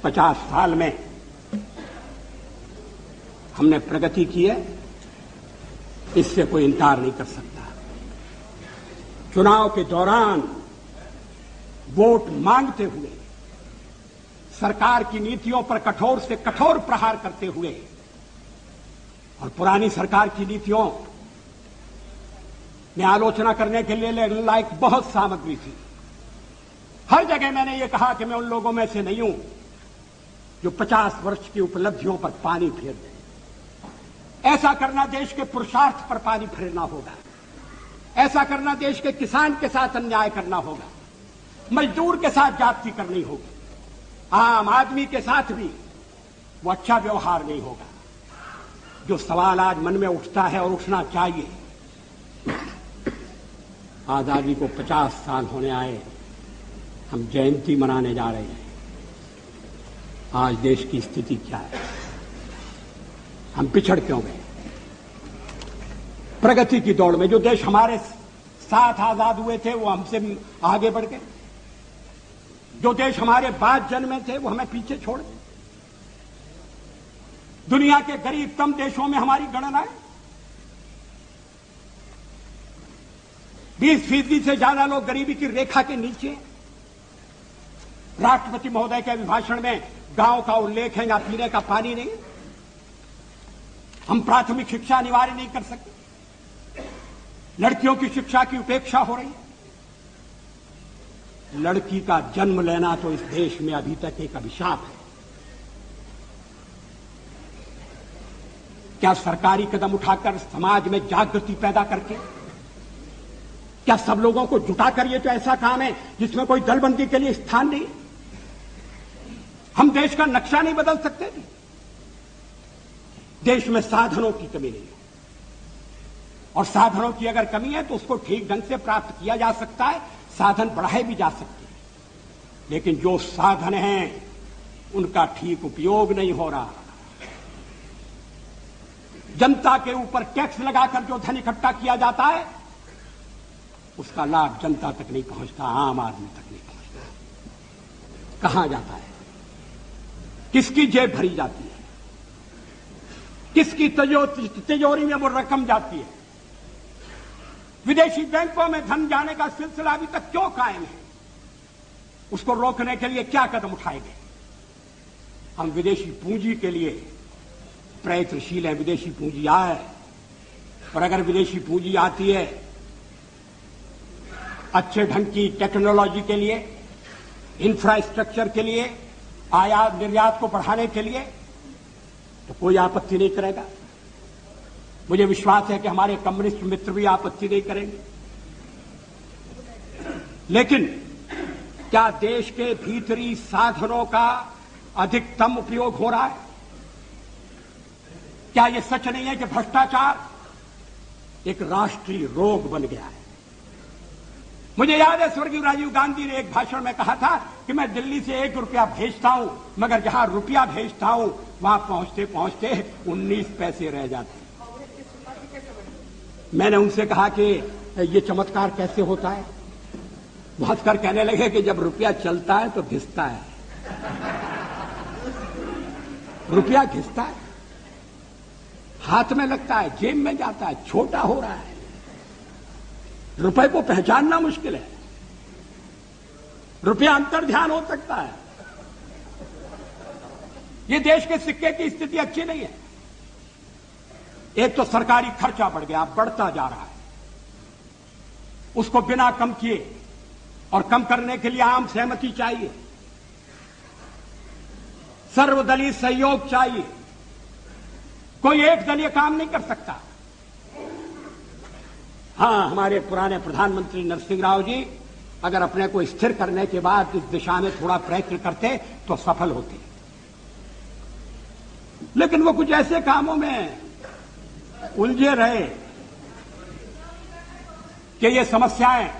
50 साल में हमने प्रगति की है, इससे कोई इनकार नहीं कर सकता। चुनाव के दौरान वोट मांगते हुए, सरकार की नीतियों पर कठोर से कठोर प्रहार करते हुए, और पुरानी सरकार की नीतियों में आलोचना करने के लिए लायक बहुत सामग्री थी। हर जगह मैंने ये कहा कि मैं उन लोगों में से नहीं हूं जो 50 वर्ष की उपलब्धियों पर पानी फेर दे। ऐसा करना देश के पुरुषार्थ पर पानी फेरना होगा। ऐसा करना देश के किसान के साथ अन्याय करना होगा, मजदूर के साथ जाति करनी होगी, आम आदमी के साथ भी वो अच्छा व्यवहार नहीं होगा। जो सवाल आज मन में उठता है और उठना चाहिए, आजादी को 50 साल होने आए, हम जयंती मनाने जा रहे हैं। आज देश की स्थिति क्या है? हम पिछड़ क्यों गए? प्रगति की दौड़ में जो देश हमारे साथ आजाद हुए थे वो हमसे आगे बढ़ गए, जो देश हमारे बाद जन्मे थे वो हमें पीछे छोड़ गए। दुनिया के गरीबतम देशों में हमारी गणना है, 20% से ज्यादा लोग गरीबी की रेखा के नीचे। राष्ट्रपति महोदय के अभिभाषण में गांव का उल्लेख है, यहां पीने का पानी नहीं। हम प्राथमिक शिक्षा अनिवार्य नहीं कर सकते, लड़कियों की शिक्षा की उपेक्षा हो रही है। लड़की का जन्म लेना तो इस देश में अभी तक एक अभिशाप है। क्या सरकारी कदम उठाकर समाज में जागृति पैदा करके, क्या सब लोगों को जुटाकर, ये तो ऐसा काम है जिसमें कोई दलबंदी के लिए स्थान नहीं। हम देश का नक्शा नहीं बदल सकते। देश में साधनों की कमी नहीं है, और साधनों की अगर कमी है तो उसको ठीक ढंग से प्राप्त किया जा सकता है, साधन बढ़ाए भी जा सकते हैं। लेकिन जो साधन हैं उनका ठीक उपयोग नहीं हो रहा। जनता के ऊपर टैक्स लगाकर जो धन इकट्ठा किया जाता है उसका लाभ जनता तक नहीं पहुंचता, आम आदमी तक नहीं पहुंचता। कहां जाता है? किसकी जेब भरी जाती है? किसकी तिजोरी में वो रकम जाती है? विदेशी बैंकों में धन जाने का सिलसिला अभी तक क्यों कायम है? उसको रोकने के लिए क्या कदम उठाए गए? हम विदेशी पूंजी के लिए प्रयत्नशील है। विदेशी पूंजी आए, और अगर विदेशी पूंजी आती है अच्छे ढंग की टेक्नोलॉजी के लिए, इंफ्रास्ट्रक्चर के लिए, आयात निर्यात को बढ़ाने के लिए, तो कोई आपत्ति नहीं करेगा। मुझे विश्वास है कि हमारे कम्युनिस्ट मित्र भी आपत्ति नहीं करेंगे। लेकिन क्या देश के भीतरी साधनों का अधिकतम उपयोग हो रहा है? क्या यह सच नहीं है कि भ्रष्टाचार एक राष्ट्रीय रोग बन गया है? मुझे याद है स्वर्गीय राजीव गांधी ने एक भाषण में कहा था कि मैं दिल्ली से 1 रुपया भेजता हूं, मगर जहां रुपया भेजता हूं वहां पहुंचते पहुंचते 19 पैसे रह जाते। मैंने उनसे कहा कि ये चमत्कार कैसे होता है? वो हंसकर कहने लगे कि जब रुपया चलता है तो घिसता है। रुपया घिसता है, हाथ में लगता है, जेब में जाता है, छोटा हो रहा है। रुपए को पहचानना मुश्किल है। रुपया अंतर्ध्यान हो सकता है। ये देश के सिक्के की स्थिति अच्छी नहीं है। एक तो सरकारी खर्चा बढ़ गया, बढ़ता जा रहा है। उसको बिना कम किए, और कम करने के लिए आम सहमति चाहिए, सर्वदलीय सहयोग चाहिए। कोई एक दल ये काम नहीं कर सकता। हां, हमारे पुराने प्रधानमंत्री नरसिंह राव जी अगर अपने को स्थिर करने के बाद इस दिशा में थोड़ा प्रयत्न करते तो सफल होते, लेकिन वो कुछ ऐसे कामों में उलझे रहे कि ये समस्याएं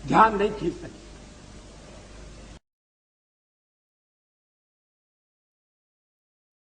ध्यान नहीं खींच सकती।